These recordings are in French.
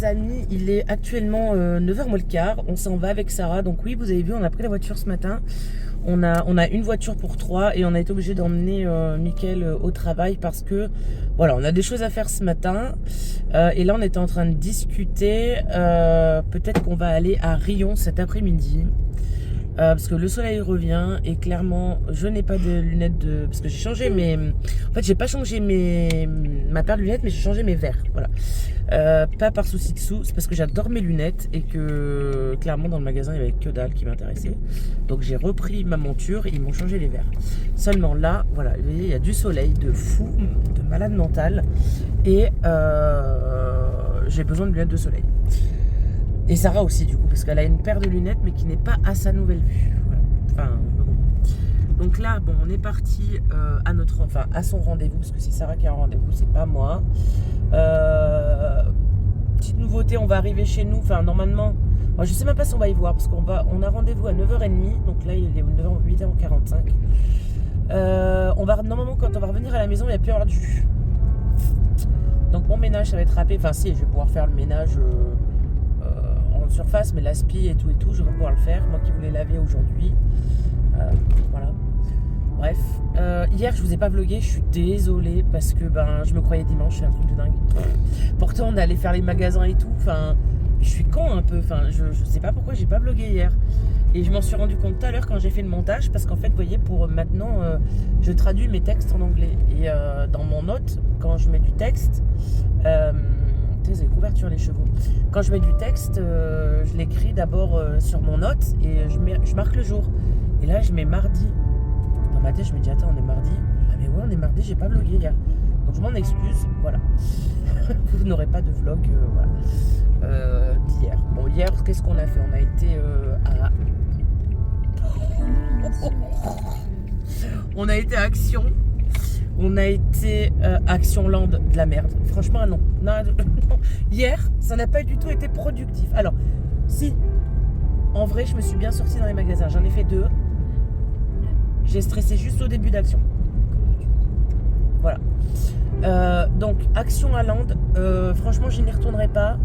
les amis, il est actuellement 9h moins le quart. On s'en va avec Sarah. Donc oui, vous avez vu, on a pris la voiture ce matin. On a une voiture pour 3 et on a été obligé d'emmener Mickaël au travail parce que voilà, on a des choses à faire ce matin. Et là, on était en train de discuter. Peut-être qu'on va aller à Rion cet après-midi. Parce que le soleil revient et clairement je n'ai pas de lunettes parce que j'ai changé en fait j'ai pas changé ma paire de lunettes, mais j'ai changé mes verres, voilà. Pas par souci de sous, c'est parce que j'adore mes lunettes et que clairement dans le magasin il n'y avait que dalle qui m'intéressait. Donc j'ai repris ma monture et ils m'ont changé les verres. Seulement là, voilà, vous voyez, il y a du soleil de fou, de malade mental, et j'ai besoin de lunettes de soleil. Et Sarah aussi du coup, parce qu'elle a une paire de lunettes mais qui n'est pas à sa nouvelle vue. Voilà. Enfin, donc là, bon, on est parti à son rendez-vous, parce que c'est Sarah qui a un rendez-vous, c'est pas moi. Petite nouveauté, on va arriver chez nous, enfin normalement, moi, je sais même pas si on va y voir, parce qu'on a rendez-vous à 9h30, donc là il est 8h45. Normalement quand on va revenir à la maison, il n'y a plus à avoir de jus. Donc mon ménage ça va être râpé, enfin si, je vais pouvoir faire le ménage en surface, mais l'aspi et tout, je vais pouvoir le faire, moi qui voulais laver aujourd'hui. Voilà. Bref, hier je vous ai pas vlogué, je suis désolée parce que je me croyais dimanche, c'est un truc de dingue. Pourtant on allait faire les magasins et tout, enfin je suis con un peu, enfin je sais pas pourquoi j'ai pas vlogué hier. Et je m'en suis rendu compte tout à l'heure quand j'ai fait le montage, parce qu'en fait vous voyez, pour maintenant je traduis mes textes en anglais. Et dans mon note, quand je mets du texte, les couvertures les chevaux. Quand je mets du texte, je l'écris d'abord sur mon note et je marque le jour. Et là je mets mardi. Dans ma tête je me dis attends, on est mardi. Ah mais ouais, on est mardi, j'ai pas vlogué hier. Donc je m'en excuse, voilà. Vous n'aurez pas de vlog d'hier. Bon, hier qu'est-ce qu'on a fait? On a été on a été à Action. On a été Action Land, de la merde. Franchement, non. Non. Hier, ça n'a pas du tout été productif. Alors, si, en vrai, je me suis bien sortie dans les magasins. J'en ai fait 2. J'ai stressé juste au début d'Action. Voilà. Donc, Action à Land, franchement, je n'y retournerai pas.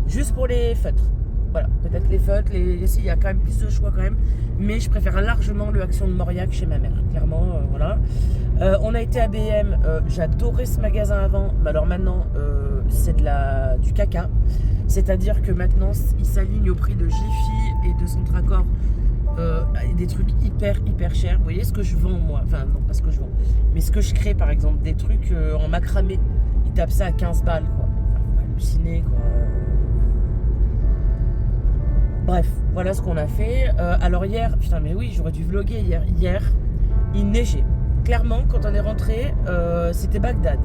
Juste pour les feutres. Voilà, peut-être les feutres, il y a quand même plus de choix quand même. Mais je préfère largement le Action de Mauriac chez ma mère, clairement, voilà. On a été à BM, j'adorais ce magasin avant, mais alors maintenant c'est du caca. C'est-à-dire que maintenant il s'aligne au prix de Jiffy et de Centracor, des trucs hyper chers. Vous voyez ce que je vends moi, enfin non pas ce que je vends, mais ce que je crée par exemple, des trucs en macramé, ils tapent ça à 15 balles quoi. Enfin, faut pas halluciner quoi. Bref, voilà ce qu'on a fait. Alors hier, putain mais oui, j'aurais dû vlogger hier. Hier, il neigeait. Clairement, quand on est rentré, c'était Bagdad.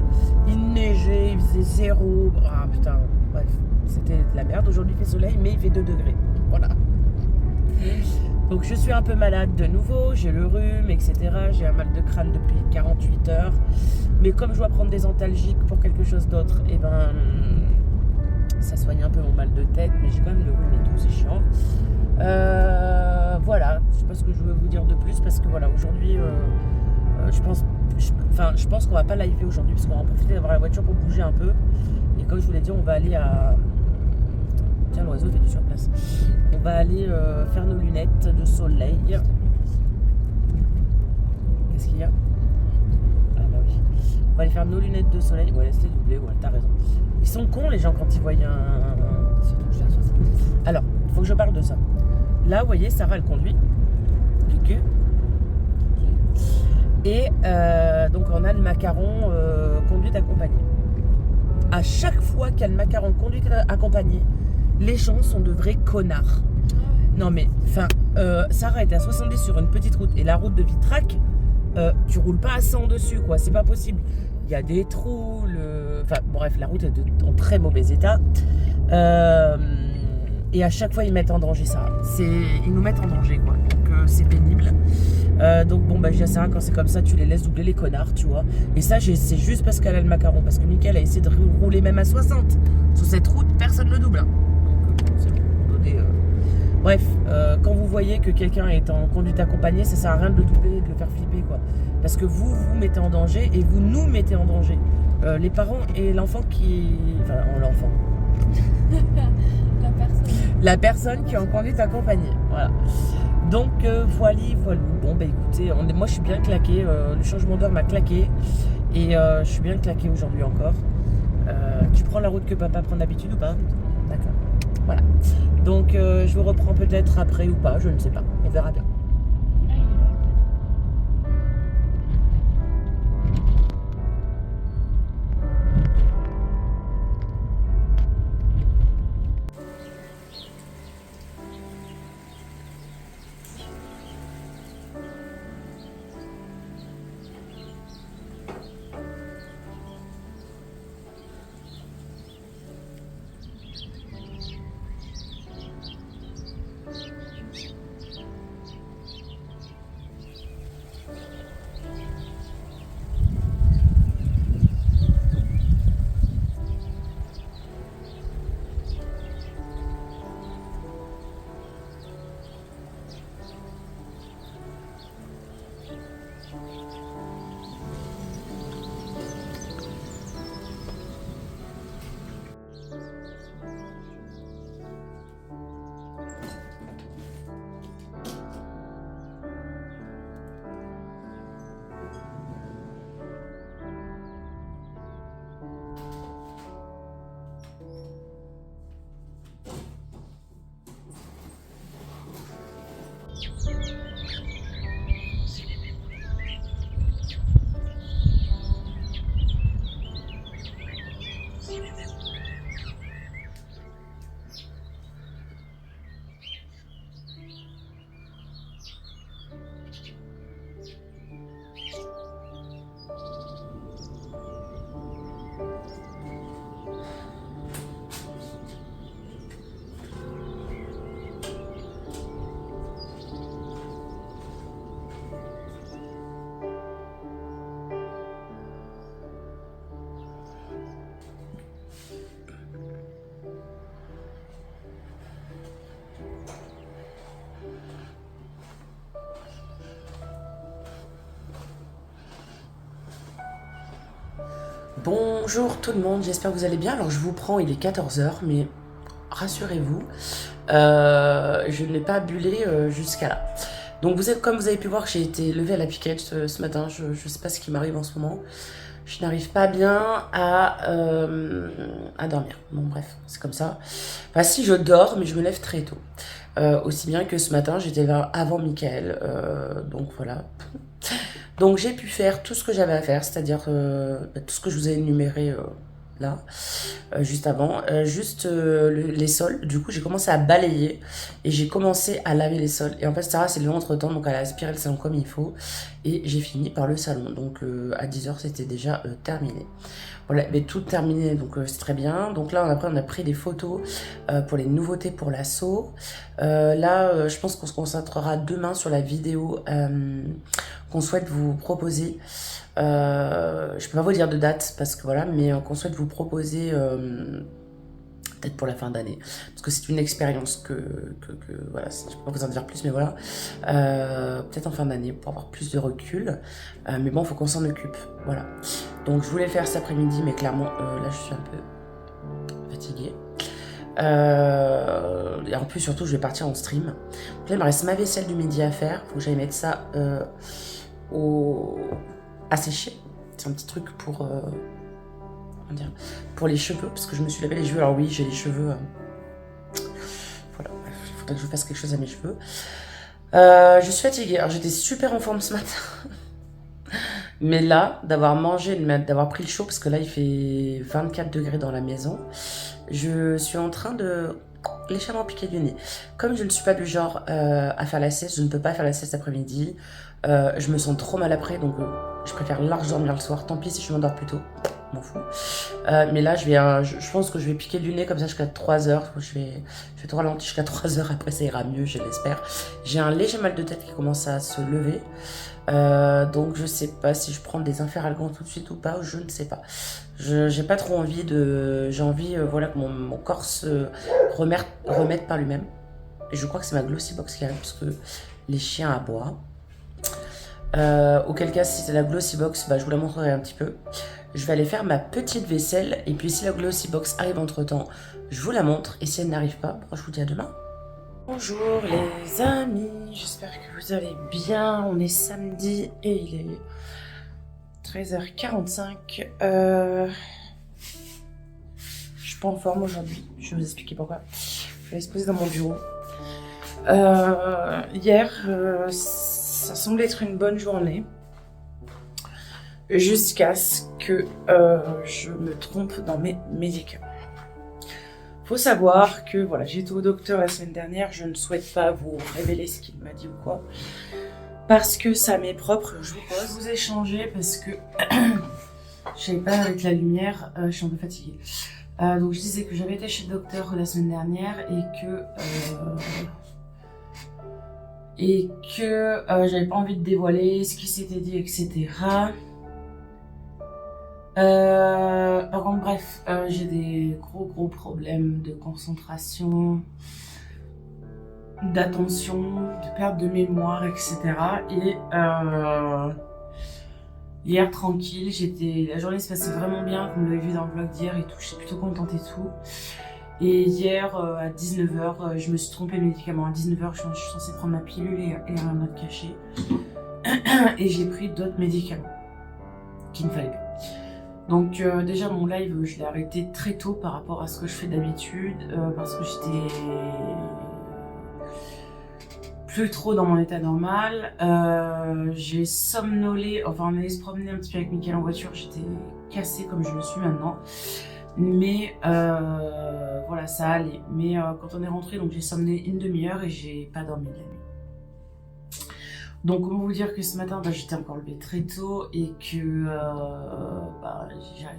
Il neigeait, il faisait 0. Ah putain, bref, c'était de la merde. Aujourd'hui il fait soleil, mais il fait 2 degrés. Voilà. Donc je suis un peu malade de nouveau, j'ai le rhume, etc. J'ai un mal de crâne depuis 48 heures. Mais comme je dois prendre des antalgiques pour quelque chose d'autre, et ça soigne un peu mon mal de tête, mais j'ai quand même le rhume et tout, c'est chiant. Voilà, je sais pas ce que je veux vous dire de plus, parce que voilà, aujourd'hui, je pense qu'on va pas live aujourd'hui, parce qu'on va en profiter d'avoir la voiture pour bouger un peu. Et comme je vous l'ai dit, on va aller à... Tiens, l'oiseau fait du surplace. On va aller faire nos lunettes de soleil. Qu'est-ce qu'il y a? Ah bah oui. On va aller faire nos lunettes de soleil. Ouais, laisse-les doubler, ouais, t'as raison. Ils sont cons les gens quand ils voient un... Alors, il faut que je parle de ça. Là, vous voyez, Sarah, elle conduit. Clique. Et donc, on a le macaron conduite accompagnée. À chaque fois qu'il y a le macaron conduite accompagnée, les gens sont de vrais connards. Non mais, enfin, Sarah était à 70 sur une petite route. Et la route de Vitrac, tu roules pas à 100 dessus, quoi. C'est pas possible. Il y a des trous, enfin bref, la route est en très mauvais état. Et à chaque fois, ils mettent en danger ça. Ils nous mettent en danger, quoi. Donc c'est pénible. Donc bon, je dis à Sarah, quand c'est comme ça, tu les laisses doubler les connards, tu vois. Et ça, c'est juste parce qu'elle a le macaron. Parce que Mickaël a essayé de rouler même à 60. Sur cette route, personne ne le double. Hein. Donc c'est bon. Bref, quand vous voyez que quelqu'un est en conduite accompagnée, ça sert à rien de le doubler et de le faire flipper, quoi. Parce que vous mettez en danger et vous nous mettez en danger. Les parents et l'enfant qui... Enfin, l'enfant. La personne. La personne qui est en conduite accompagnée. Voilà. Donc voilà. Bon bah écoutez, moi je suis bien claquée. Le changement d'heure m'a claqué. Et je suis bien claquée aujourd'hui encore. Tu prends la route que papa prend d'habitude ou pas? D'accord. Voilà. Donc je vous reprends peut-être après ou pas, je ne sais pas. On verra bien. Bonjour tout le monde, j'espère que vous allez bien. Alors je vous prends, il est 14h, mais rassurez-vous, je n'ai pas bullé jusqu'à là. Donc comme vous avez pu voir, j'ai été levée à la piquette ce matin, je ne sais pas ce qui m'arrive en ce moment. Je n'arrive pas bien à dormir. Bon bref, c'est comme ça. Enfin si, je dors, mais je me lève très tôt. Aussi bien que ce matin, j'étais là avant Mickaël, donc voilà. Donc j'ai pu faire tout ce que j'avais à faire, c'est-à-dire tout ce que je vous ai énuméré là, juste avant. Les sols, du coup j'ai commencé à balayer et j'ai commencé à laver les sols. Et en fait Sarah c'est le entre-temps, donc elle a aspiré le salon comme il faut. Et j'ai fini par le salon, donc à 10h c'était déjà terminé. Voilà, mais tout terminé, donc c'est très bien. Donc là, après, on a pris des photos pour les nouveautés pour l'assaut. Là, je pense qu'on se concentrera demain sur la vidéo qu'on souhaite vous proposer. Je peux pas vous dire de date, parce que voilà, mais qu'on souhaite vous proposer peut-être pour la fin d'année, parce que c'est une expérience voilà, je peux pas vous en dire plus, mais voilà, peut-être en fin d'année pour avoir plus de recul, mais bon, faut qu'on s'en occupe, voilà. Donc je voulais le faire cet après-midi, mais clairement là je suis un peu fatiguée. Et en plus surtout je vais partir en stream. Donc là il me reste ma vaisselle du midi à faire, faut que j'aille mettre ça à sécher. C'est un petit truc pour les cheveux, parce que je me suis lavé les cheveux. Alors oui, j'ai les cheveux voilà, il faudrait que je fasse quelque chose à mes cheveux. Je suis fatiguée. Alors j'étais super en forme ce matin, mais là, d'avoir mangé, d'avoir pris le chaud, parce que là il fait 24 degrés dans la maison, je suis en train de légèrement piquer du nez. Comme je ne suis pas du genre à faire la sieste, je ne peux pas faire la sieste après-midi. Je me sens trop mal après, donc je préfère large dormir le soir. Tant pis si je m'endors plus tôt, m'en fous. Mais là, je pense que je vais piquer du nez comme ça jusqu'à 3h. Je vais tout ralentir jusqu'à 3h, après ça ira mieux, je l'espère. J'ai un léger mal de tête qui commence à se lever. Donc je sais pas si je prends des inféralgans tout de suite ou pas, je ne sais pas. J'ai pas trop envie de... J'ai envie voilà, que mon corps se remette par lui-même. Et je crois que c'est ma Glossybox qui arrive, parce que les chiens aboient. Auquel cas, si c'est la Glossy Box, bah, je vous la montrerai un petit peu. Je vais aller faire ma petite vaisselle. Et puis si la Glossy Box arrive entre temps, je vous la montre. Et si elle n'arrive pas, je vous dis à demain. Bonjour les amis, j'espère que vous allez bien. On est samedi et il est 13h45. Je suis pas en forme aujourd'hui, je vais vous expliquer pourquoi. Je vais se poser dans mon bureau. Hier, ça semblait être une bonne journée. Jusqu'à ce que je me trompe dans mes médicaments. Faut savoir que voilà, j'ai été au docteur la semaine dernière, je ne souhaite pas vous révéler ce qu'il m'a dit ou quoi. Parce que ça m'est propre, je vous pose. Je vous ai changé parce que je savais pas avec la lumière, je suis un peu fatiguée. Donc je disais que j'avais été chez le docteur la semaine dernière et que j'avais pas envie de dévoiler ce qui s'était dit, etc. Par contre, bref, j'ai des gros problèmes de concentration, d'attention, de perte de mémoire, etc. Et hier, tranquille, la journée se passait vraiment bien, comme vous l'avez vu dans le vlog d'hier et tout, j'étais plutôt contente et tout. Et hier, à 19h, je me suis trompée de médicament. À 19h, je suis censée prendre ma pilule et un autre cachet. Et j'ai pris d'autres médicaments qu'il ne fallait pas. Donc déjà mon live je l'ai arrêté très tôt par rapport à ce que je fais d'habitude parce que j'étais plus trop dans mon état normal. J'ai somnolé, enfin on allait se promener un petit peu avec Mickaël en voiture, j'étais cassée comme je le suis maintenant. Mais voilà, ça allait. Mais quand on est rentré, donc j'ai somnolé une demi-heure et j'ai pas dormi de la nuit. Donc comment vous dire que ce matin j'étais encore levée très tôt et que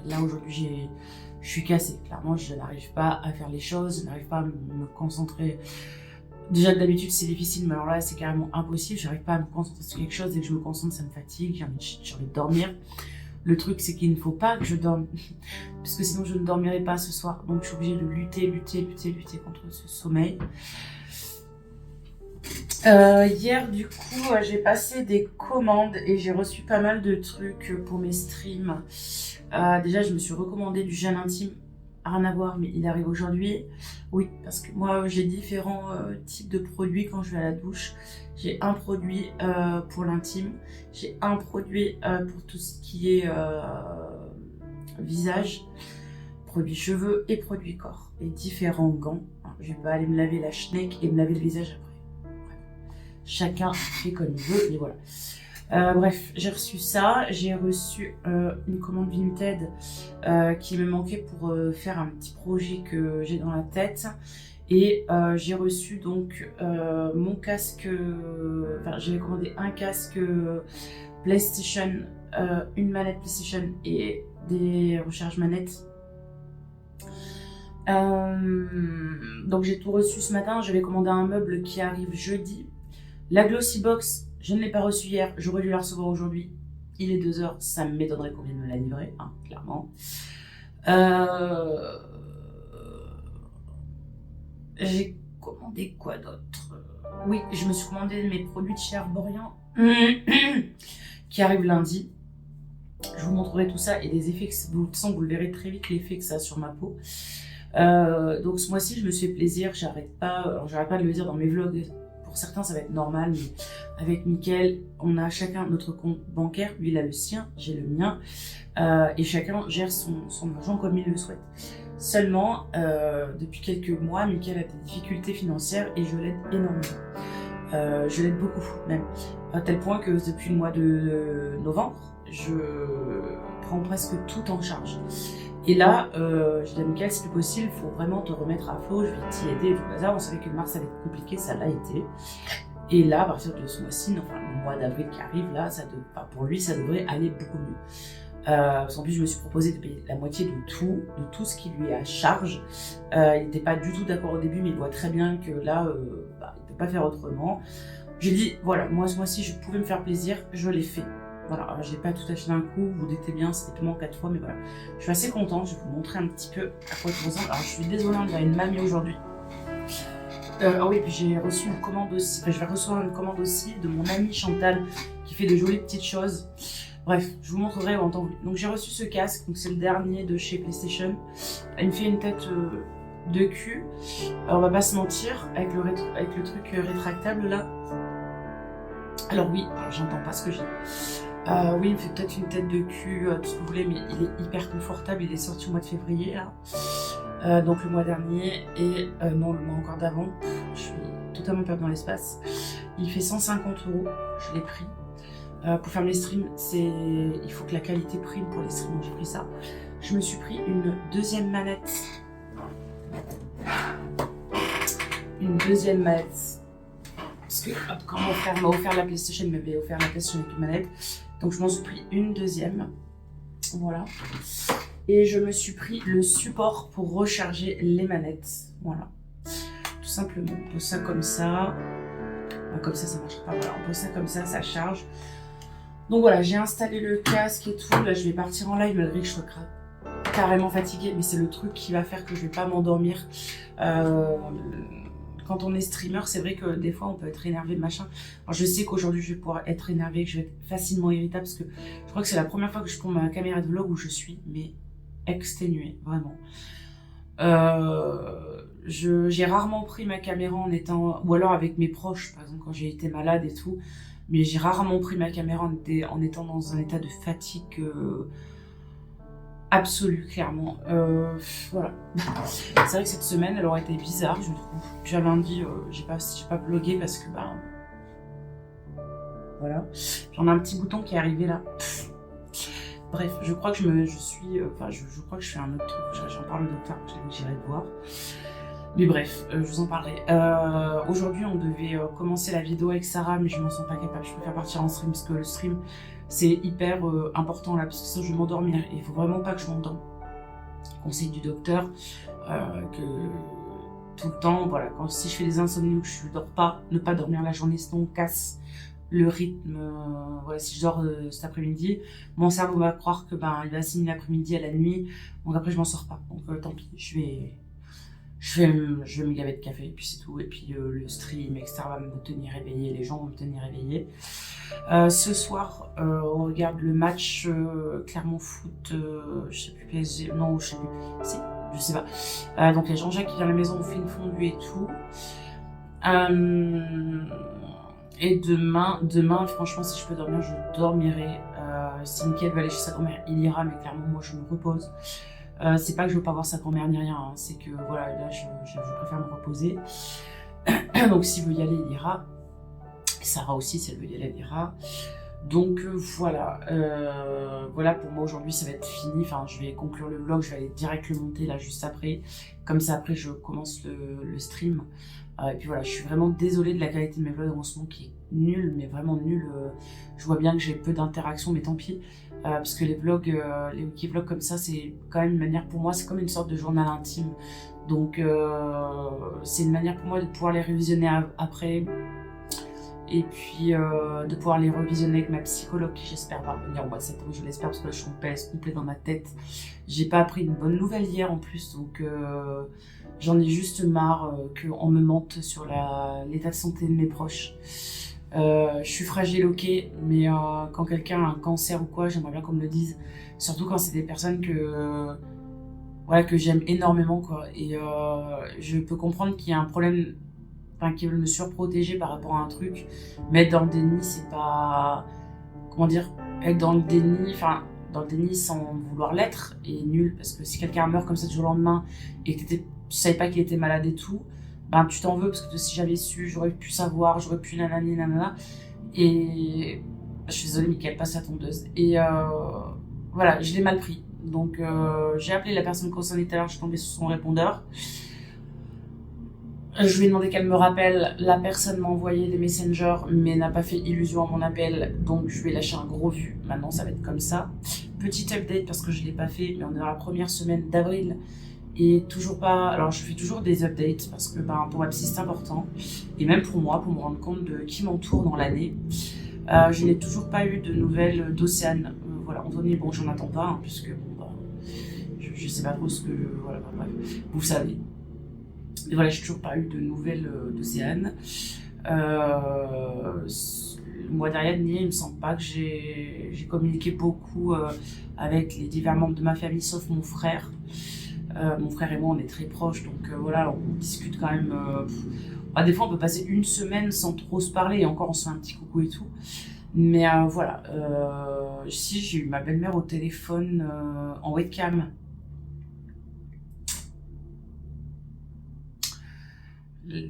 là aujourd'hui je suis cassée. Clairement je n'arrive pas à faire les choses, je n'arrive pas à me concentrer. Déjà d'habitude c'est difficile mais alors là c'est carrément impossible, j'arrive pas à me concentrer sur quelque chose. Dès que je me concentre ça me fatigue, j'ai envie de dormir. Le truc c'est qu'il ne faut pas que je dorme parce que sinon je ne dormirai pas ce soir. Donc je suis obligée de lutter contre ce sommeil. Hier du coup j'ai passé des commandes et j'ai reçu pas mal de trucs pour mes streams. Déjà je me suis recommandé du gel intime, rien à voir mais il arrive aujourd'hui. Oui parce que moi j'ai différents types de produits quand je vais à la douche. J'ai un produit pour l'intime, j'ai un produit pour tout ce qui est visage, produit cheveux et produit corps et différents gants. Je vais pas aller me laver la schneck et me laver le visage après. Chacun fait comme il veut, mais voilà. Bref, j'ai reçu ça. J'ai reçu une commande Vinted qui me manquait pour faire un petit projet que j'ai dans la tête. Et j'ai reçu donc mon casque. Enfin, j'avais commandé un casque PlayStation, une manette PlayStation et des recharges manettes. Donc j'ai tout reçu ce matin. J'avais commandé un meuble qui arrive jeudi. La Glossy Box, je ne l'ai pas reçue hier, j'aurais dû la recevoir aujourd'hui. Il est 2h, ça m'étonnerait qu'on vienne me la livrer, hein, clairement. J'ai commandé quoi d'autre? Oui, je me suis commandé mes produits de chez Arborian qui arrivent lundi. Je vous montrerai tout ça et des effets, de toute façon vous le verrez très vite l'effet que ça a sur ma peau. Donc ce mois-ci je me suis fait plaisir, j'arrête pas de le dire dans mes vlogs. Pour certains, ça va être normal, mais avec Mickaël, on a chacun notre compte bancaire. Lui, il a le sien, j'ai le mien. Et chacun gère son argent comme il le souhaite. Seulement, depuis quelques mois, Mickaël a des difficultés financières et je l'aide énormément. Je l'aide beaucoup, même. À tel point que depuis le mois de novembre, je prends presque tout en charge. Et là, je dis à Mickaël, c'est plus possible, il faut vraiment te remettre à flot, je vais t'y aider, tout bazar. On savait que mars allait être compliqué, ça l'a été. Et là, à partir de ce mois-ci, enfin le mois d'avril qui arrive, là, pour lui, ça devrait aller beaucoup mieux. En plus, je me suis proposé de payer la moitié de tout ce qui lui est à charge. Il n'était pas du tout d'accord au début, mais il voit très bien que là, il ne peut pas faire autrement. J'ai dit, voilà, moi ce mois-ci, je pouvais me faire plaisir, je l'ai fait. Voilà, j'ai pas tout acheté d'un coup, vous doutez bien, c'était paiement 4 fois, mais voilà. Je suis assez contente, je vais vous montrer un petit peu à quoi ça ressemble. Alors je suis désolée, on a une mamie aujourd'hui. Ah oui, puis j'ai reçu une commande aussi, enfin, je vais recevoir une commande aussi de mon amie Chantal qui fait de jolies petites choses. Bref, je vous montrerai en temps voulu. Donc j'ai reçu ce casque, donc c'est le dernier de chez PlayStation. Il me fait une tête de cul. Alors, on va pas se mentir, avec le truc rétractable là. Alors oui, j'entends pas ce que j'ai. Oui, il me fait peut-être une tête de cul, tout ce que vous voulez, mais il est hyper confortable. Il est sorti au mois de février là. Donc le mois dernier et non, le mois encore d'avant. Je suis totalement perdue dans l'espace. Il fait 150 €, je l'ai pris. Pour faire mes streams, il faut que la qualité prime pour les streams, donc j'ai pris ça. Je me suis pris une deuxième manette. Parce que quand mon frère m'a offert la PlayStation, il m'avait offert la PlayStation avec une manette. Donc je m'en suis pris une deuxième. Voilà. Et je me suis pris le support pour recharger les manettes. Voilà. Tout simplement. On pose ça comme ça. Comme ça, ça marche pas. Voilà, on pose ça comme ça charge. Donc voilà, j'ai installé le casque et tout. Là, je vais partir en live malgré que je sois carrément fatiguée. Mais c'est le truc qui va faire que je vais pas m'endormir. Quand on est streamer, c'est vrai que des fois, on peut être énervé, machin. Alors, je sais qu'aujourd'hui, je vais pouvoir être énervée, que je vais être facilement irritable. Parce que je crois que c'est la première fois que je prends ma caméra de vlog où je suis, mais exténuée, vraiment. J'ai rarement pris ma caméra en étant... Ou alors avec mes proches, par exemple, quand j'ai été malade et tout. Mais j'ai rarement pris ma caméra en étant dans un état de fatigue absolue, clairement. Voilà. C'est vrai que cette semaine, elle aurait été bizarre, je trouve. Déjà lundi, j'ai pas vlogué parce que, voilà. J'en ai un petit bouton qui est arrivé là. Bref, je crois que je crois que je fais un autre truc. J'en parle au docteur, j'irai le voir. Mais bref, je vous en parlerai. Aujourd'hui, on devait commencer la vidéo avec Sarah, mais je m'en sens pas capable. Je préfère partir en stream parce que le stream, c'est hyper important là, parce que sinon je vais m'endormir. Et il faut vraiment pas que je m'endorme. Conseil du docteur, que tout le temps, voilà, si je fais des insomnies ou que je ne dors pas, ne pas dormir la journée, sinon on casse le rythme. Voilà, si je dors cet après-midi, mon cerveau va croire que il va assimiler l'après-midi à la nuit. Donc après, je m'en sors pas. Donc tant pis, je vais me gaver de café et puis c'est tout. Et puis le stream, etc. va me tenir éveillé, les gens vont me tenir éveillé. Ce soir, on regarde le match Clermont Foot, je sais plus PSG, non, je sais plus, si, je sais pas. Donc il y a Jean-Jacques qui vient à la maison, on fait une fondue et tout. Et demain, franchement, si je peux dormir, je dormirai. Si Mickaël veut aller chez sa grand-mère, il ira, mais clairement, moi, je me repose. C'est pas que je veux pas voir sa grand-mère ni rien, hein, c'est que voilà, là, je préfère me reposer. Donc, s'il veut y aller, il ira. Sarah aussi, si elle veut y aller, elle ira. Donc voilà, voilà pour moi aujourd'hui ça va être fini, enfin je vais conclure le vlog, je vais aller direct le monter là juste après, comme ça après je commence le stream, et puis voilà, je suis vraiment désolée de la qualité de mes vlogs en ce moment qui est nulle, mais vraiment nulle, je vois bien que j'ai peu d'interactions, mais tant pis, parce que les vlogs, les wiki vlogs comme ça c'est quand même une manière pour moi, c'est comme une sorte de journal intime, donc c'est une manière pour moi de pouvoir les révisionner après. Et puis de pouvoir les revisionner avec ma psychologue qui j'espère va revenir au mois de septembre, je l'espère parce que là, je suis en PS complet dans ma tête. J'ai pas appris une bonne nouvelle hier en plus, donc j'en ai juste marre qu'on me mente sur l'état de santé de mes proches. Je suis fragile, ok, mais quand quelqu'un a un cancer ou quoi, j'aimerais bien qu'on me le dise. Surtout quand c'est des personnes voilà, que j'aime énormément, quoi. Et je peux comprendre qu'il y a un problème, qui veulent me surprotéger par rapport à un truc, mais être dans le déni, c'est pas... Comment dire, être dans le déni, sans vouloir l'être, est nul, parce que si quelqu'un meurt comme ça du jour au lendemain, et que tu savais pas qu'il était malade et tout, tu t'en veux, parce que si j'avais su, j'aurais pu savoir, j'aurais pu nanani, nanana, et... Je suis désolée, Mickaël, passe la tondeuse. Et voilà, je l'ai mal pris. Donc j'ai appelé la personne concernée tout à l'heure, je suis tombée sur son répondeur. Je lui ai demandé qu'elle me rappelle, la personne m'a envoyé des messengers mais n'a pas fait illusion à mon appel, donc je lui ai lâché un gros vu, maintenant ça va être comme ça. Petite update parce que je ne l'ai pas fait, mais on est dans la première semaine d'avril et toujours pas... Alors je fais toujours des updates parce que pour ma psy c'est important, et même pour moi, pour me rendre compte de qui m'entoure dans l'année. Je n'ai toujours pas eu de nouvelles d'Océane, voilà, Anthony, bon j'en attends pas, puisque je sais pas trop ce que... Voilà, bref, vous savez. Et voilà, j'ai toujours pas eu de nouvelles d'Océane. Le mois dernier, il me semble pas que j'ai communiqué beaucoup avec les divers membres de ma famille, sauf mon frère. Mon frère et moi, on est très proches, donc voilà, on discute quand même. Des fois, on peut passer une semaine sans trop se parler, et encore, on se fait un petit coucou et tout. Mais voilà, si j'ai eu ma belle-mère au téléphone en webcam.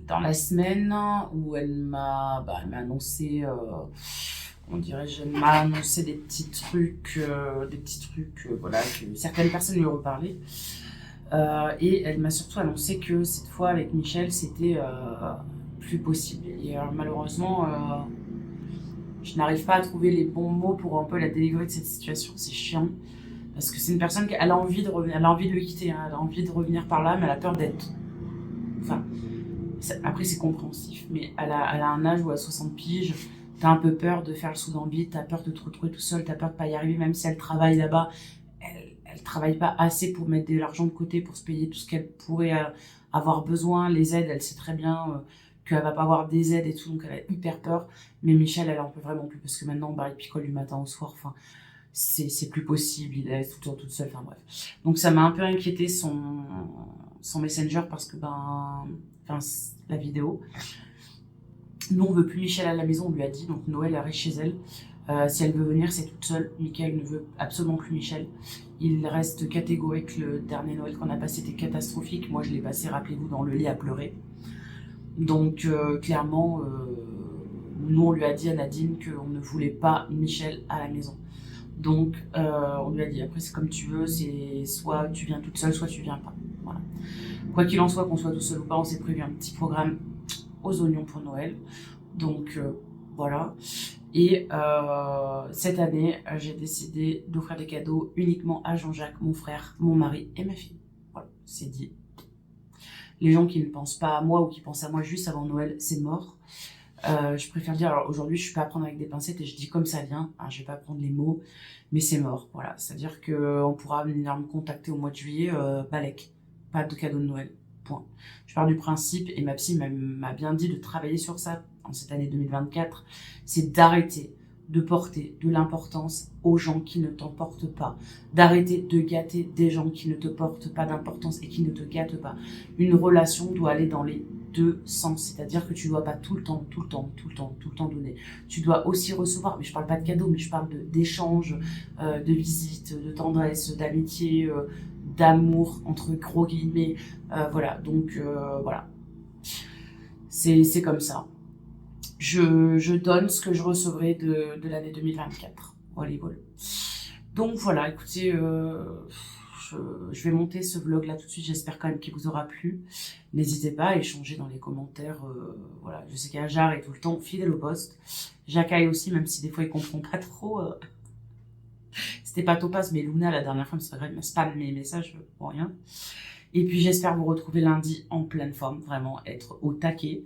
Dans la semaine où elle m'a annoncé, elle m'a annoncé des petits trucs, voilà, que certaines personnes lui ont reparlé. Et elle m'a surtout annoncé que cette fois avec Michel, c'était plus possible. Et malheureusement, je n'arrive pas à trouver les bons mots pour un peu la délivrer de cette situation. C'est chiant. Parce que c'est une personne qui a envie de revenir, elle a envie de le quitter, hein, elle a envie de revenir par là, mais elle a peur d'être. Enfin, après c'est compréhensif, mais elle a un âge où à 60 piges, t'as un peu peur de faire le saut dans le vide, t'as peur de te retrouver tout seul, t'as peur de pas y arriver, même si elle travaille là-bas, elle travaille pas assez pour mettre de l'argent de côté pour se payer tout ce qu'elle pourrait avoir besoin. Les aides, elle sait très bien qu'elle va pas avoir des aides et tout, donc elle a hyper peur. Mais Michel, elle en peut vraiment plus, parce que maintenant, il picole du matin au soir, enfin, c'est plus possible, il est tout le temps toute seule, enfin bref. Donc ça m'a un peu inquiété son Messenger, parce que la vidéo. Nous, on veut plus Michel à la maison, on lui a dit, donc Noël elle reste chez elle. Si elle veut venir, c'est toute seule. Mickaël ne veut absolument plus Michel. Il reste catégorique. Le dernier Noël qu'on a passé était catastrophique. Moi, je l'ai passé, rappelez-vous, dans le lit à pleurer. Donc, clairement, nous, on lui a dit à Nadine qu'on ne voulait pas Michel à la maison. Donc, on lui a dit, après, c'est comme tu veux, c'est soit tu viens toute seule, soit tu viens pas. Voilà. Quoi qu'il en soit, qu'on soit tout seul ou pas, on s'est prévu un petit programme aux oignons pour Noël. Donc, voilà. Et cette année, j'ai décidé d'offrir des cadeaux uniquement à Jean-Jacques, mon frère, mon mari et ma fille. Voilà, c'est dit. Les gens qui ne pensent pas à moi ou qui pensent à moi juste avant Noël, c'est mort. Je préfère dire, alors aujourd'hui, je suis pas à prendre avec des pincettes et je dis comme ça vient. Hein, je vais pas prendre les mots, mais c'est mort. Voilà, c'est-à-dire qu'on pourra venir me contacter au mois de juillet, balèque, pas de cadeau de Noël. Point. Je pars du principe, et ma psy m'a bien dit de travailler sur ça en cette année 2024, c'est d'arrêter de porter de l'importance aux gens qui ne t'en portent pas, d'arrêter de gâter des gens qui ne te portent pas d'importance et qui ne te gâtent pas. Une relation doit aller dans les deux sens, c'est-à-dire que tu ne dois pas tout le temps donner. Tu dois aussi recevoir, mais je parle pas de cadeaux, mais je parle d'échanges, de visites, de tendresse, d'amitié, d'amour, entre gros guillemets, voilà, donc voilà, c'est comme ça. Je donne ce que je recevrai de l'année 2024. Voilà. Donc voilà, écoutez, je vais monter ce vlog là tout de suite, j'espère quand même qu'il vous aura plu. N'hésitez pas à échanger dans les commentaires, voilà, je sais qu'Ajar est tout le temps fidèle au poste. Jacques aussi, même si des fois il comprend pas trop. C'était pas Topaz, mais Luna la dernière fois, mais c'est pas grave, il m'a spam mes messages pour rien. Et puis j'espère vous retrouver lundi en pleine forme, vraiment être au taquet.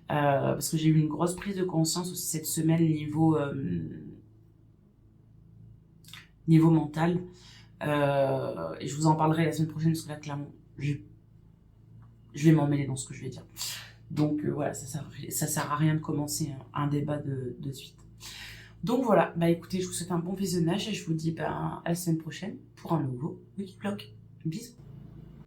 Parce que j'ai eu une grosse prise de conscience aussi cette semaine niveau mental. Et je vous en parlerai la semaine prochaine, parce que là, clairement, je vais m'en mêler dans ce que je vais dire. Donc voilà, ça sert à rien de commencer un débat de suite. Donc voilà, écoutez, je vous souhaite un bon visionnage et je vous dis à la semaine prochaine pour un nouveau Wikivlog. Bisous.